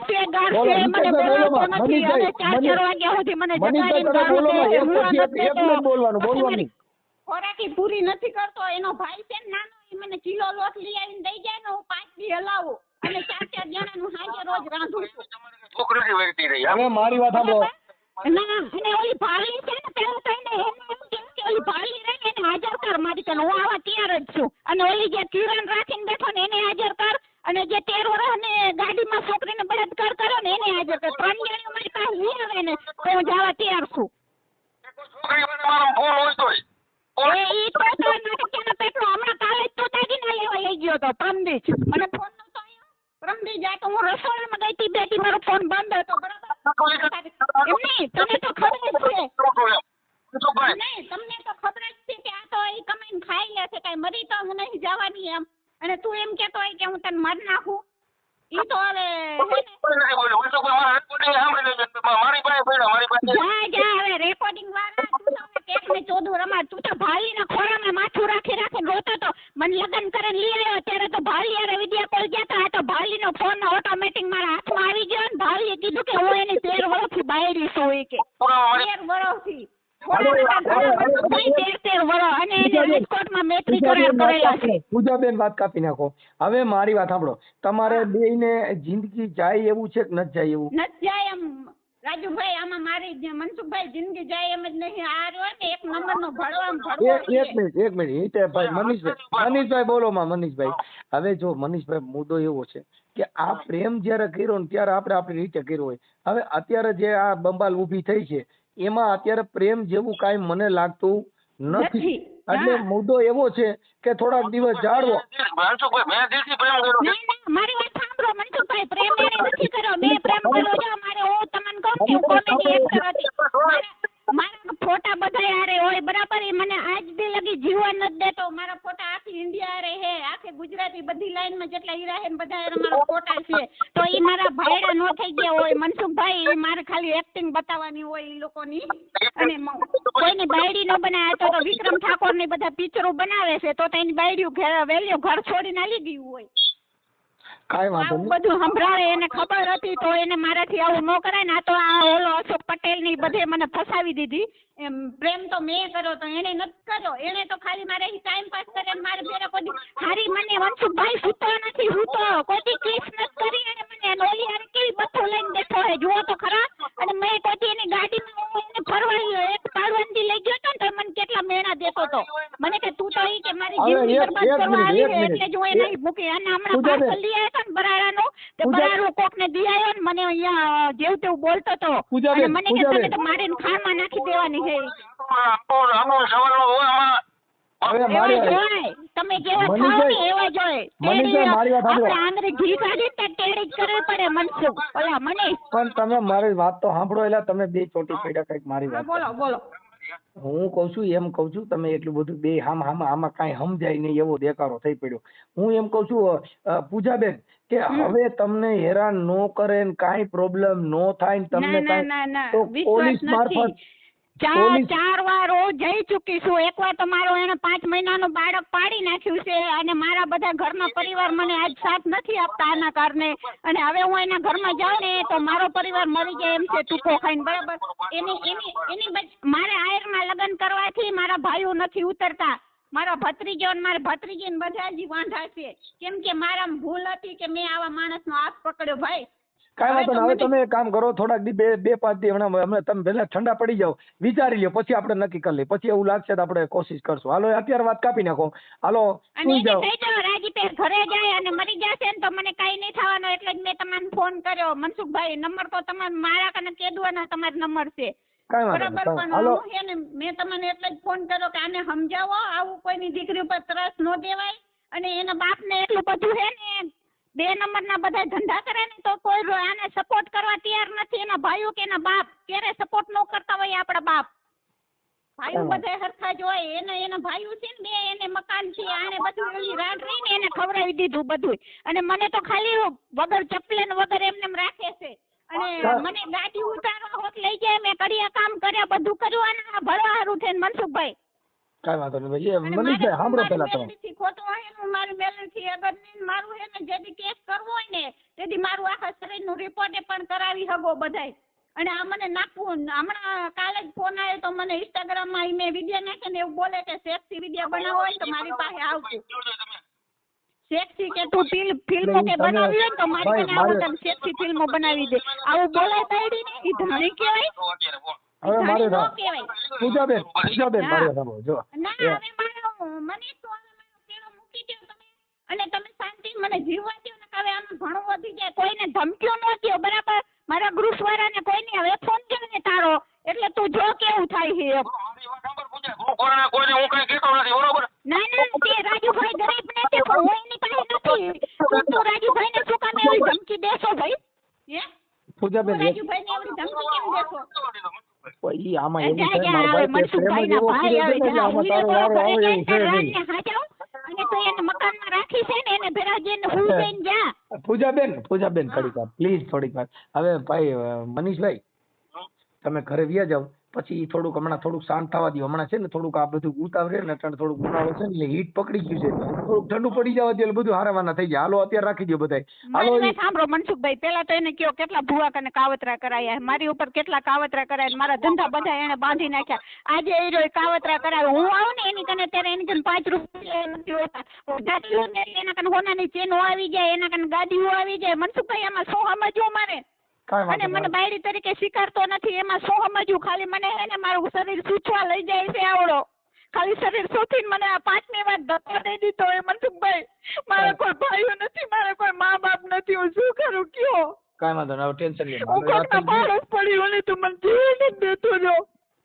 છે ગાર છે મને બોલતો નથી અને 4 વાગ્યા સુધી મને જગાડીને ખોરાકી પૂરી નથી કરતો એનો ભાઈ છે ને નાનો એ મને કિલો લોટ લઈ આવીને દઈ જાય ને હું 5 દી હલાવું અને 4 જણાનું હાજે રોજ રાંધું છું છોકરીની વેરતી રહી હવે મારી વાત સાંભળો ના અને ઓલી ભાળી છે ને પેલા તો એને એમ કેમ કે ઓલી ભાળી રહી એને હાજર કર મારી કને હું આવા તૈયાર જ છું અને ઓલી જે કિરણ રાખીને બેઠો ને એને હાજર કર અને જે 13 વર્ષને ગાડીમાં છોકરીને બળાત્કાર કર્યો ને એને હાજર કર 3 જણીઓ મારી પાસે લઈ આવે ને તો હું જવા તૈયાર છું છોકરી મને મારો ફોન હોય તોય ઈ તો નાટકના પેટનો હમણાં કાલે જ તો તાગીના લેવા લઈ ગયો તો પ્રમદી મને ફોન નતો આવ્યો પ્રમદી જાય તો હું રસોડામાં ગઈ હતી બેટી મારો ફોન બંધ હતો બરાબર એમની તને તો ખબર જ છે નહીં તમને તો ખબર જ છે કે આ તો એ કમાઈને ખાઈ લે છે કઈ મરી તો નહીં જવાની એમ અને તું એમ કેતો હોય કે હું તને મારી નાખું ઈ તો હવે હવે રેકોર્ડિંગ વાળા તું તો 14 રમાડ તું તો ભાલીના ખોરામાં માથું રાખીને રોતો તો મને લગ્ન કરીને લઈ આવ્યો ત્યારે તો ભાલી યાર વિદ્યા પર ગયા હતા તો ભાલીનો ફોન ઓટોમેટિક મારા હાથમાં આવી ગયો ને ભાલીએ કીધું કે હું એની 13 વર્ષથી બાયરી છું એ કે 13 વર્ષથી પૂજાબેન વાત કાપી નાખો હવે મારી વાત સાંભળો તમારે બેયને જિંદગી જાય એવું છે કે ન જાય એવું નથી જાય એમ રાજુભાઈ આમાં મારી મનસુખભાઈ જિંદગી જાય એમ જ નહીં આ રહ્યો ને 1 નંબરનો ભડવો એક મિનિટ ભાઈ મનીષભાઈ બોલો માં મનીષભાઈ હવે જો મનીષભાઈ મુદ્દો એવો છે કે આ પ્રેમ જયારે કર્યો ને ત્યારે આપણે આપણી રીતે કર્યો હોય હવે અત્યારે જે આ બંબાલ ઊભી થઈ છે એમાં અત્યારે પ્રેમ જેવું કાંઈ મને લાગતું નથી એટલે મુદ્દો એવો છે કે થોડાક દિવસ જાળવો મારી વાત સાંભળો મનસુખભાઈ પ્રેમ એને નથી કર્યો મેં થઈ ગયા હોય મનસુખભાઈ, ઈ મારે ખાલી એક્ટિંગ બતાવવાની હોય ઈ લોકોની, અને કોઈની બાયડી ન બનાવે તો વિક્રમ ઠાકોર ની બધા પિક્ચરો બનાવે છે તો એની બાયડીયું વેલ્યુ ઘર છોડીને આલી ગયું હોય. કાંઈ વાંધો નહીં. બધું સંભળાવે, એને ખબર હતી તો એને મારાથી આવું ન કરાય ને. આ તો આ ઓલો અશોક પટેલ ની બધે મને ફસાવી દીધી. એમ પ્રેમ તો મેં કર્યો તો એને નથી કર્યો. એને તો ખાલી મારે ટાઈમ પાસ કરે, મારે બેરે કોઈ હારી મને મનસુખભાઈ સૂતો નથી, હું તો કોઈ કિસ નથી કરી. અને મને ઓલી હારે કેવી બથો લઈને બેઠો હે જુઓ તો ખરા. અને મેં કોઈ એની ગાડીમાં હું એને ફરવા એક પાડવાનથી લઈ ગયો તો મને કેટલા મેણા દેતો હતો. મને કે તું તો ઈ કે મારી જિંદગી બરબાદ કરવા આવી છે એટલે જો એને મૂકી. અને હમણાં પાર્સલ લઈ આવ્યા હતા ને બરાડાનું, તે બરાડું કોક ને દી આવ્યો ને મને અહીંયા જેવું તેવું બોલતો હતો. અને મને કે તમે તો મારીને ખારમાં નાખી દેવાની છે. તમે જેવા થાવ ને એવા જોઈએ. આપણે આંધળી ઘી કાઢી ટેડી જ કરવી પડે મનસુખ. ઓલા મને પણ તમે મારી વાત તો સાંભળો. એટલે તમે બે ચોટી પડ્યા કઈક મારી વાત. બોલો બોલો. હું કઉ છું એમ કઉ છું તમે એટલું બધું બે આમાં કાંઈ સમજાય નહીં એવો દેખાડો થઈ પડ્યો. હું એમ કઉ છું પૂજાબેન કે હવે તમને હેરાન નો કરે ને કાંઈ પ્રોબ્લેમ નો થાય ને તમને કાંઈ તો પોલીસ મારફત 4 વાર હું જઈ ચૂકી છું. એકવાર તો મારો એને 5 મહિનાનું બાળક પાડી નાખ્યું છે અને મારા બધા ઘરના પરિવાર મને આજ સાથ નથી આપતા આના કારણે. અને હવે હું એના ઘરમાં જાઉં ને તો મારો પરિવાર મરી જાય એમ છે ટૂંકો ખાઈને. બરાબર એની મારે આયરમાં લગ્ન કરવાથી મારા ભાઈઓ નથી ઉતરતા. મારા ભત્રીજો ને મારા ભત્રીજી ને બધા જ વાંધા છે. કેમ કે મારા ભૂલ હતી કે મેં આવા માણસનો હાથ પકડ્યો. ભાઈ કાંઈ વાંધો નહીં. હવે તમે એક કામ કરો, થોડાક દી 2-5 દી હમણાં તમે પહેલા ઠંડા પડી જાઓ, વિચારી લ્યો, પછી આપણે નક્કી કરી લઈએ. પછી એવું લાગશે તો આપણે કોશિશ કરશું. હાલો અત્યારે વાત કાપી નાખો. હાલો સુઈ જાઓ. રાજીપે ઘરે જાય અને મરી જશે ને તો મને કઈ નહીં થવાનું. એટલે જ મેં તમને ફોન કર્યો. મનસુખભાઈ નંબર તો તમારે મારા કને કેદવાના તમારો નંબર છે. બરાબર. પણ મેં તમને એટલે જ ફોન કર્યો કે આને સમજાવો, આવું કોઈની દીકરી ઉપર ત્રાસ ન દેવાય. અને એના બાપને એટલું બધું છે ને 2 નંબરના બધા ધંધા કરે ને તો કોઈ આને સપોર્ટ કરવા તૈયાર નથી. એના ભાઈઓ કે એના બાપ ક્યારે સપોર્ટ ન કરતા હોય. આપણા બાપ ભાઈઓ બધા સરખા જ હોય. એના ભાઈઓ છે ને 2 એને મકાન છે. આને બધું એવી રાડ રહીને એને ખવડાવી દીધું બધું. અને મને તો ખાલી વગર ચપલે ને વગર એમને રાખે છે. અને મને ગાડી ઉતારવા હોત લઈ જાય. મેં કડિયા કામ કર્યા, બધું કર્યું. અને ભરવા હારું થઈને મનસુખભાઈ કાંઈ વાંધો નહીં ભાઈ. મનીષભાઈ સાંભળો પેલા તમે ખોટું હોય એનું મારું બેલેન્સથી અગર મારું હે ને જેથી કેસ કરવો હોય ને તેથી મારું આખા શરીરનું રિપોર્ટ પણ કરાવી શકો બધાય. અને આ મને નાખવું હમણાં કાલે જ ફોન આવ્યો તો મને ઇન્સ્ટાગ્રામમાં મેં વિડીયો નાખે ને એવું બોલે કે સેક્સી વિડીયો બનાવવો હોય તો મારી પાસે આવતું. સેક્સી કે તું ફિલ્મો કે બનાવી હોય તો મારી પાસે આવો તમે સેક્સી ફિલ્મો બનાવી દે. આવું બોલે તાડી ને ઈ ધણી કહેવાય. હવે મારે પૂજાબેન મારે સાંભળો જો ના હવે મને તો પેલો મૂકી દો તમે. અને તમે શાંતિ મને જીવવા દો ને. હવે આમ ઘણું વધી જાય. કોઈને ધમકીઓ ન દો. બરાબર. મારા ગ્રુપવાળાને કોઈને હવે ફોન કર્યો ને તારો એટલે તું જો કેવું થાય છે. ના તે રાજુભાઈ ગરીબ નથી. હું એની પાસે નથી. તું રાજુભાઈને શું કામ એવી ધમકી દેશો ભાઈ? હે પૂજાબેન રાજુભાઈને એવી ધમકી કેમ દેશો? ઈ આમાં એવું છે મારા ભાઈ પ્રેમ જેવો કર્યો છે ને આમાં તારો વારો આવે એવું છે નહીં. અને તો એને મકાનમાં રાખી છે ને એને ભેરા જઈને હું જઈને જા. પૂજાબેન થોડીક વાર પ્લીઝ થોડીક વાર. હવે ભાઈ મનીષભાઈ તમે ઘરે વ્યા જાવ પછી હમણાં થોડુંક શાંત થવા દો. હમણાં છે ને થોડુંક આ બધું ઉતાવળે ને થોડુંક ઉનાળો છે ને એટલે હીટ પકડી ગયું છે. થોડુંક ઠંડુ પડી જવા દે એટલે બધું હારાવાના થઈ જાય. હાલો અત્યારે રાખી દો બધાય. હાલો સાંભળો મનસુખભાઈ, પેલા તો એને કયો કેટલા ભૂવા કને કાવતરા કરાયા. મારી ઉપર કેટલા કાવતરા કરાયા. મારા ધંધા બધા એને બાંધી નાખ્યા. આજે એ રહ્યો કાવતરા કરાવે. હું આવું ને એની કને ત્યારે એની કને 5 રૂપિયા નથી હોતા. એના કને હોનાની ચેનો આવી જાય, એના કને ગાડીઓ આવી જાય. મનસુખભાઈ આમાં શું સમજવું મારે? અને મને બાયડી તરીકે સ્વીકારતો નથી. એમાં શું સમજવું? ખાલી મને એને મારું શરીર સૂચવા લઈ જાય છે આવડો. ખાલી શરીર સૂચીને મને આ 5મી વાર ધક્કો દઈ દીધો. એ મનસુખભાઈ મારા કોઈ ભાઈઓ નથી, મારા કોઈ મા બાપ નથી. હું શું કરું કયો? કાંઈ વાંધો નહીં. ટેન્શન લે. હું કોકના બાળક પડી હોય તો મને જીવ નથી દેતો જો.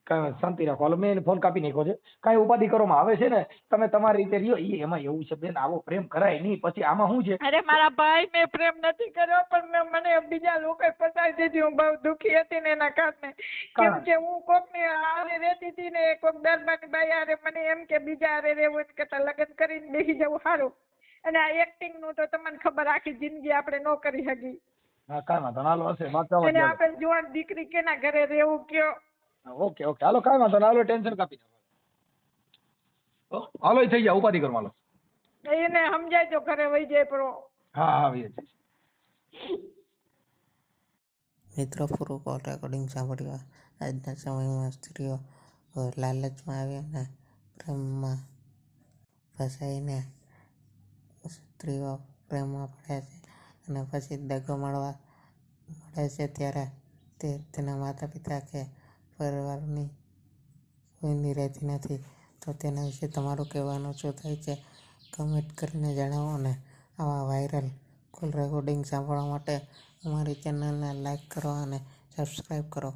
કાંઈ શાંતિ રાખો. હાલો મેં એને ફોન કાપી નાખ્યો છે. કાંઈ ઉપાધિ કરવામાં આવે છે ને તમે તમારી રીતે રહ્યો. એમાં એવું છે બેન આવો પ્રેમ કરાય નહીં. પછી આમાં શું છે? અરે મારા ભાઈ મેં પ્રેમ નથી કર્યો પણ મને બીજા લોકોએ ફસાવી દીધી. હું બહુ દુઃખી હતી ને એના કારણે. કેમ કે હું કોકની હારે રહેતી હતી ને કોક દરબારની બાઈ હારે મને એમ કે બીજા હારે રહેવું એમ કરતા લગ્ન કરીને બેસી જવું સારું. અને આ એક્ટિંગ નું તો તમને ખબર આખી જિંદગી આપણે ન કરી શકી. હા કાંઈ વાંધો નહીં, હાલો હશે વાંચવા અને આપણે જોડ દીકરી કેના ઘરે રહેવું કયો. ઓકે ઓકે હાલો કાંઈ વાંધો નહીં, હાલો ટેન્શન કાપી નાખો. હાલો એ થઈ જાય, ઉપાધિ કરો હાલો. એને સમજાય તો ઘરે વહી જાય પણ હા હા એ છે. મિત્રો, પૂરું કોલ રેકોર્ડિંગ સાંભળ્યું. આજના સમયમાં સ્ત્રીઓ લાલચમાં આવી અને પ્રેમમાં ફસાઈને સ્ત્રીઓ પ્રેમમાં પડે છે અને પછી દગો મળે છે ત્યારે તેના માતા પિતા કે પરિવારની કોઈની રહેતી નથી. તો તેના વિશે તમારું કહેવાનું શું થાય છે કમેન્ટ કરીને જણાવો. અને આવા વાયરલ કોલ રેકોર્ડિંગ સાંભળવા માટે અમારી ચેનલને લાઈક કરો અને સબસ્ક્રાઈબ કરો.